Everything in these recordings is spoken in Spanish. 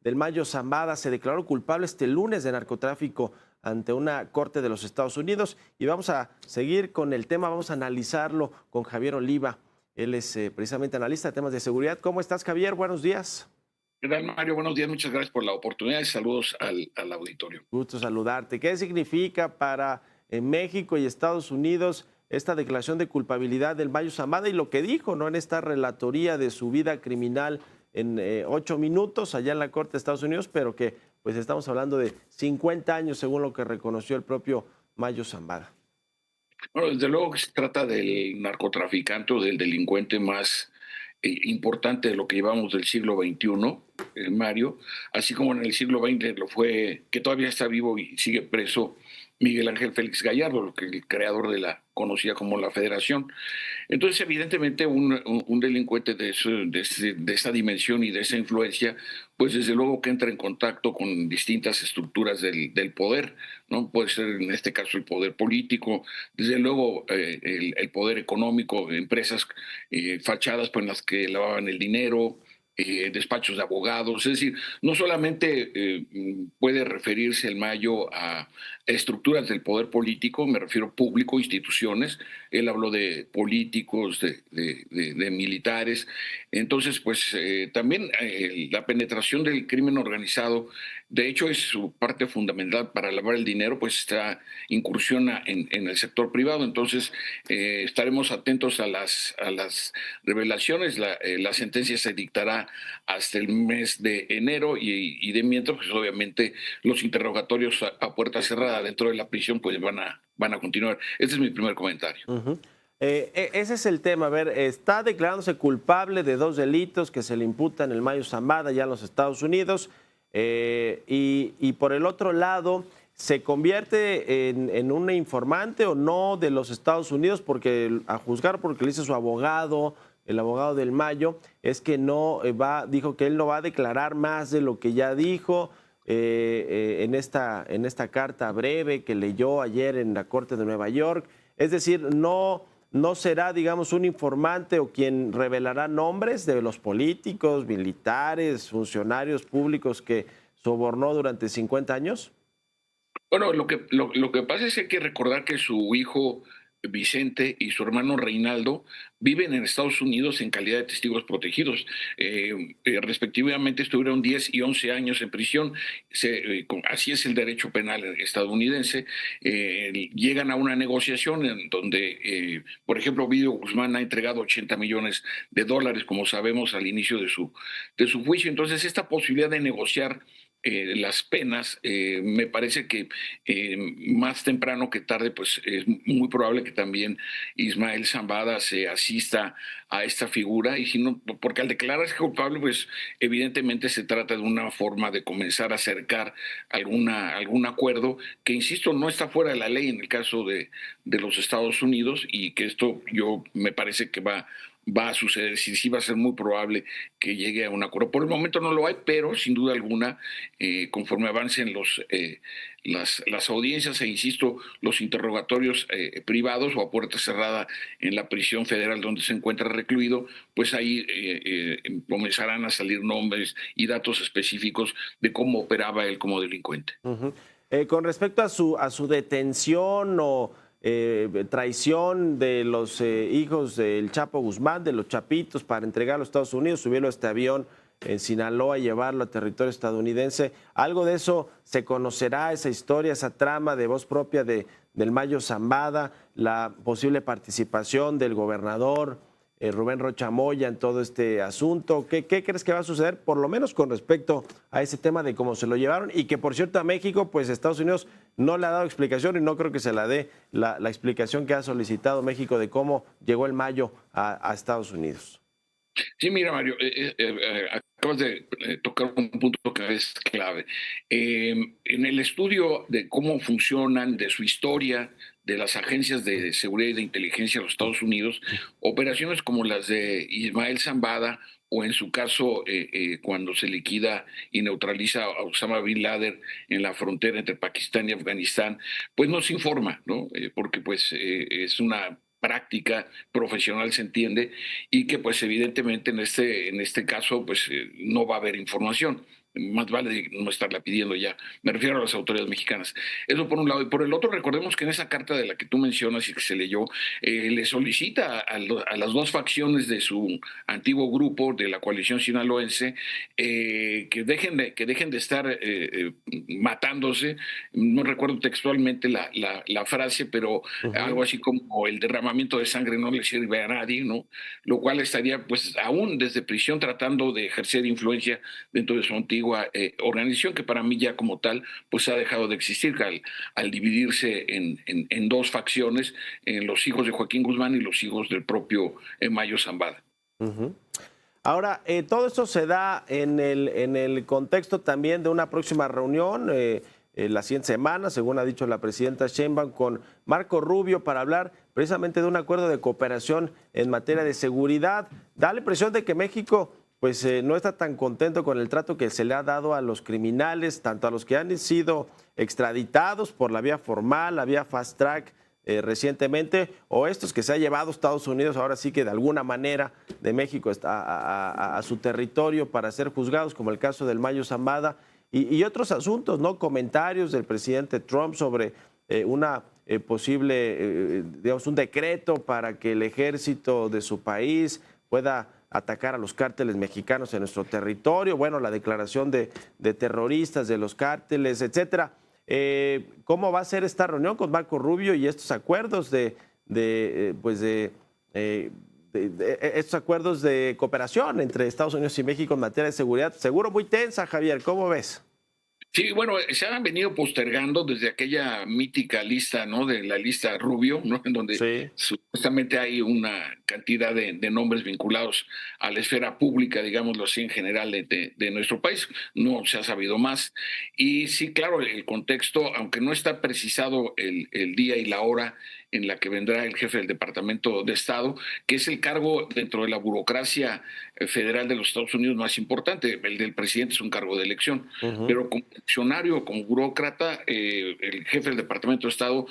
del Mayo Zambada se declaró culpable este lunes de narcotráfico ante una corte de los Estados Unidos. Y vamos a seguir con el tema, vamos a analizarlo con Javier Oliva. Él es precisamente analista de temas de seguridad. ¿Cómo estás, Javier? Buenos días. ¿Qué tal, Mario? Buenos días, muchas gracias por la oportunidad y saludos al auditorio. Gusto saludarte. ¿Qué significa para México y Estados Unidos esta declaración de culpabilidad del Mayo Zambada y lo que dijo, ¿no?, en esta relatoría de su vida criminal en 8 minutos allá en la Corte de Estados Unidos, pero que pues estamos hablando de 50 años según lo que reconoció el propio Mayo Zambada? Bueno, desde luego que se trata del narcotraficante o del delincuente más importante de lo que llevamos del siglo XXI, Mario, así como en el siglo XX lo fue, que todavía está vivo y sigue preso Miguel Ángel Félix Gallardo, el creador de la conocida como la Federación. Entonces, evidentemente, un delincuente de esa dimensión y de esa influencia, pues desde luego que entra en contacto con distintas estructuras del poder, ¿no? Puede ser en este caso el poder político, desde luego el poder económico, empresas fachadas por las que lavaban el dinero, despachos de abogados, es decir, no solamente puede referirse el Mayo a estructuras del poder político, me refiero público, instituciones, él habló de políticos, de militares, entonces pues también la penetración del crimen organizado, de hecho es su parte fundamental para lavar el dinero, pues está incursiona en el sector privado, entonces estaremos atentos a las revelaciones, la sentencia se dictará hasta el mes de enero y de mientras, pues obviamente los interrogatorios a puerta cerrada dentro de la prisión pues van a continuar. Ese es mi primer comentario. Ujú. Ese es el tema. A ver, está declarándose culpable de 2 delitos que se le imputan el Mayo Zambada ya en los Estados Unidos. Y por el otro lado, ¿se convierte en un informante o no de los Estados Unidos? Porque a juzgar por lo que le dice su abogado, el abogado del Mayo, es que no dijo que él no va a declarar más de lo que ya dijo en esta carta breve que leyó ayer en la Corte de Nueva York. Es decir, no será, digamos, un informante o quien revelará nombres de los políticos, militares, funcionarios públicos que sobornó durante 50 años. Bueno, lo que pasa es que hay que recordar que su hijo Vicente y su hermano Reinaldo viven en Estados Unidos en calidad de testigos protegidos. Respectivamente estuvieron 10 y 11 años en prisión. Así es el derecho penal estadounidense. Llegan a una negociación en donde, por ejemplo, Ovidio Guzmán ha entregado 80 millones de dólares, como sabemos, al inicio de su juicio. Entonces, esta posibilidad de negociar las penas, me parece que más temprano que tarde, pues es muy probable que también Ismael Zambada se asista a esta figura, y si no, porque al declararse culpable, pues evidentemente se trata de una forma de comenzar a acercar algún acuerdo que, insisto, no está fuera de la ley en el caso de los Estados Unidos, y que esto yo me parece que va a suceder, sí va a ser muy probable que llegue a un acuerdo. Por el momento no lo hay, pero sin duda alguna, conforme avancen las audiencias e, insisto, los interrogatorios privados o a puerta cerrada en la prisión federal donde se encuentra recluido, pues ahí comenzarán a salir nombres y datos específicos de cómo operaba él como delincuente. Ujú. Con respecto a su detención o traición de los hijos del Chapo Guzmán, de los Chapitos, para entregar a los Estados Unidos, subirlo a este avión en Sinaloa y llevarlo a territorio estadounidense, ¿algo de eso se conocerá, esa historia, esa trama de voz propia del Mayo Zambada, la posible participación del gobernador Rubén Rocha Moya en todo este asunto? ¿Qué crees que va a suceder, por lo menos con respecto a ese tema de cómo se lo llevaron? Y que, por cierto, a México, pues Estados Unidos no le ha dado explicación y no creo que se la dé la explicación que ha solicitado México de cómo llegó el Mayo a Estados Unidos. Sí, mira, Mario, acabas de tocar un punto que es clave. En el estudio de cómo funcionan, de su historia, de las agencias de seguridad y de inteligencia de los Estados Unidos, operaciones como las de Ismael Zambada, o en su caso, cuando se liquida y neutraliza a Osama Bin Laden en la frontera entre Pakistán y Afganistán, pues no se informa, ¿no? Porque pues es una práctica profesional, se entiende, y que pues evidentemente en este caso pues no va a haber información. más vale no estarla pidiendo ya. Me refiero a las autoridades mexicanas. Eso por un lado. Y por el otro, recordemos que en esa carta de la que tú mencionas y que se leyó, le solicita a las dos facciones de su antiguo grupo de la coalición sinaloense que dejen de estar matándose. No recuerdo textualmente la frase, pero algo Ujú. así como el derramamiento de sangre no le sirve a nadie, ¿no? Lo cual estaría, pues, aún desde prisión tratando de ejercer influencia dentro de su antigua organización, que para mí ya como tal, pues ha dejado de existir al dividirse en dos facciones, en los hijos de Joaquín Guzmán y los hijos del propio Mayo Zambada. Ujú. Ahora, todo esto se da en el contexto también de una próxima reunión la siguiente semana, según ha dicho la presidenta Sheinbaum, con Marco Rubio para hablar precisamente de un acuerdo de cooperación en materia de seguridad. Da la impresión de que México pues no está tan contento con el trato que se le ha dado a los criminales, tanto a los que han sido extraditados por la vía formal, la vía fast track, recientemente, o estos que se ha llevado Estados Unidos, ahora sí que de alguna manera de México a su territorio para ser juzgados, como el caso del Mayo Zambada, y otros asuntos, ¿no? Comentarios del presidente Trump sobre una posible, digamos, un decreto para que el ejército de su país pueda atacar a los cárteles mexicanos en nuestro territorio, bueno, la declaración de terroristas de los cárteles, etcétera. ¿Cómo va a ser esta reunión con Marco Rubio y estos acuerdos estos acuerdos de cooperación entre Estados Unidos y México en materia de seguridad? Seguro muy tensa, Javier, ¿cómo ves? Sí, bueno, se han venido postergando desde aquella mítica lista, ¿no? De la lista Rubio, ¿no? En donde Sí. supuestamente hay una cantidad de nombres vinculados a la esfera pública, digámoslo así, en general de nuestro país. No se ha sabido más. Y sí, claro, el contexto, aunque no está precisado el día y la hora en la que vendrá el jefe del Departamento de Estado, que es el cargo dentro de la burocracia federal de los Estados Unidos más importante. El del presidente es un cargo de elección, Ujú. pero como funcionario, como burócrata, el jefe del Departamento de Estado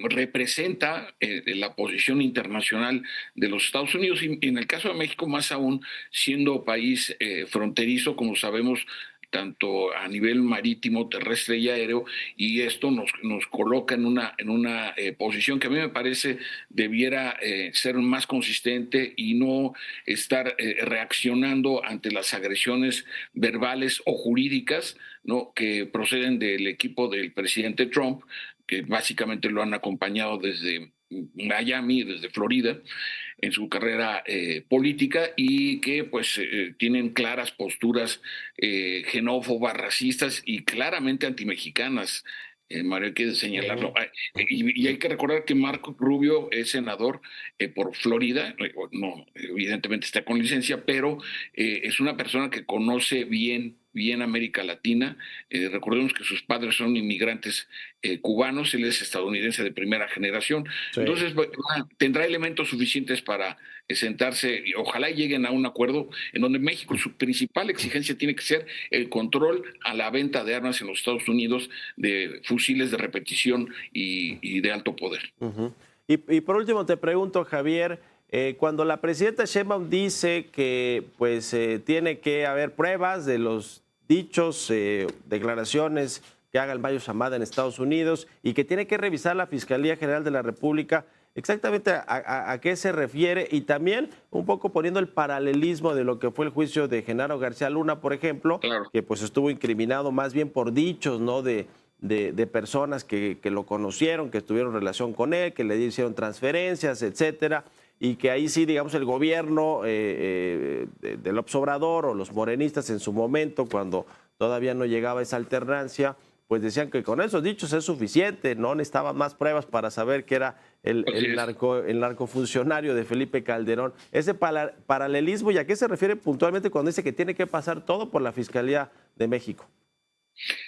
representa la posición internacional de los Estados Unidos y en el caso de México más aún siendo país fronterizo, como sabemos, tanto a nivel marítimo, terrestre y aéreo, y esto nos coloca en una posición que a mí me parece debiera ser más consistente y no estar reaccionando ante las agresiones verbales o jurídicas, ¿no? Que proceden del equipo del presidente Trump, que básicamente lo han acompañado desde Miami, desde Florida, en su carrera política y que pues tienen claras posturas xenófobas, racistas y claramente antimexicanas. Mario, hay que señalarlo. Ujú. Y hay que recordar que Marco Rubio es senador por Florida, no, evidentemente está con licencia, pero es una persona que conoce bien América Latina. Recordemos que sus padres son inmigrantes cubanos, él es estadounidense de primera generación. Sí. Entonces, tendrá elementos suficientes para sentarse y ojalá lleguen a un acuerdo en donde México, su principal exigencia tiene que ser el control a la venta de armas en los Estados Unidos, de fusiles de repetición y de alto poder. Ujú. Y por último te pregunto, Javier, cuando la presidenta Sheinbaum dice que pues tiene que haber pruebas de los dichos, declaraciones que haga el Mayo Zambada en Estados Unidos y que tiene que revisar la Fiscalía General de la República, exactamente a qué se refiere y también un poco poniendo el paralelismo de lo que fue el juicio de Genaro García Luna, por ejemplo, Claro. que pues estuvo incriminado más bien por dichos, ¿no? De personas que lo conocieron, que tuvieron relación con él, que le hicieron transferencias, etcétera, y que ahí sí, digamos, el gobierno de López Obrador o los morenistas en su momento, cuando todavía no llegaba esa alternancia, pues decían que con esos dichos es suficiente, no necesitaban más pruebas para saber que era Así es. el narcofuncionario de Felipe Calderón. Ese paralelismo, ¿y a qué se refiere puntualmente cuando dice que tiene que pasar todo por la Fiscalía de México?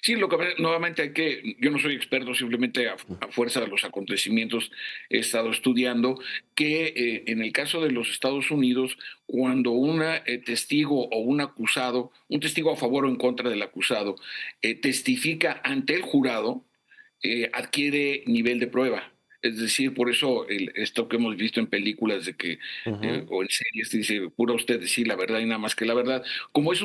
Sí, nuevamente yo no soy experto, simplemente a fuerza de los acontecimientos he estado estudiando que en el caso de los Estados Unidos, cuando un testigo o un acusado, un testigo a favor o en contra del acusado, testifica ante el jurado, adquiere nivel de prueba. Es decir, por eso esto que hemos visto en películas de que, Ujú. o en series, dice, pura usted decir la verdad y nada más que la verdad. Como es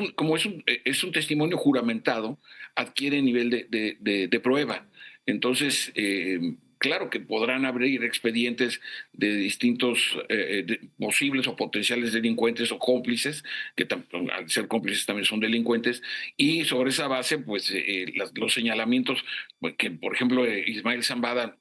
un testimonio juramentado, adquiere nivel de prueba. Entonces, claro que podrán abrir expedientes de distintos posibles o potenciales delincuentes o cómplices, que al ser cómplices también son delincuentes, y sobre esa base, pues los señalamientos, pues, que por ejemplo Ismael Zambada,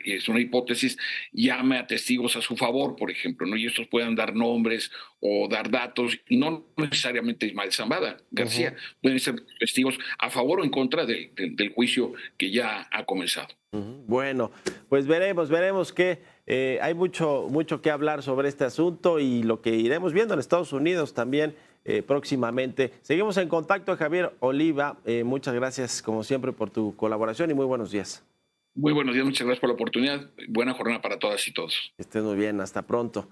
es una hipótesis, llame a testigos a su favor, por ejemplo, ¿no? Y estos puedan dar nombres o dar datos, no necesariamente Ismael Zambada García, Ujú. pueden ser testigos a favor o en contra del juicio que ya ha comenzado. Ujú. Bueno, pues veremos que hay mucho que hablar sobre este asunto y lo que iremos viendo en Estados Unidos también próximamente. Seguimos en contacto, Javier Oliva. Muchas gracias, como siempre, por tu colaboración y muy buenos días. Muy buenos días, muchas gracias por la oportunidad. Buena jornada para todas y todos. Que estés muy bien. Hasta pronto.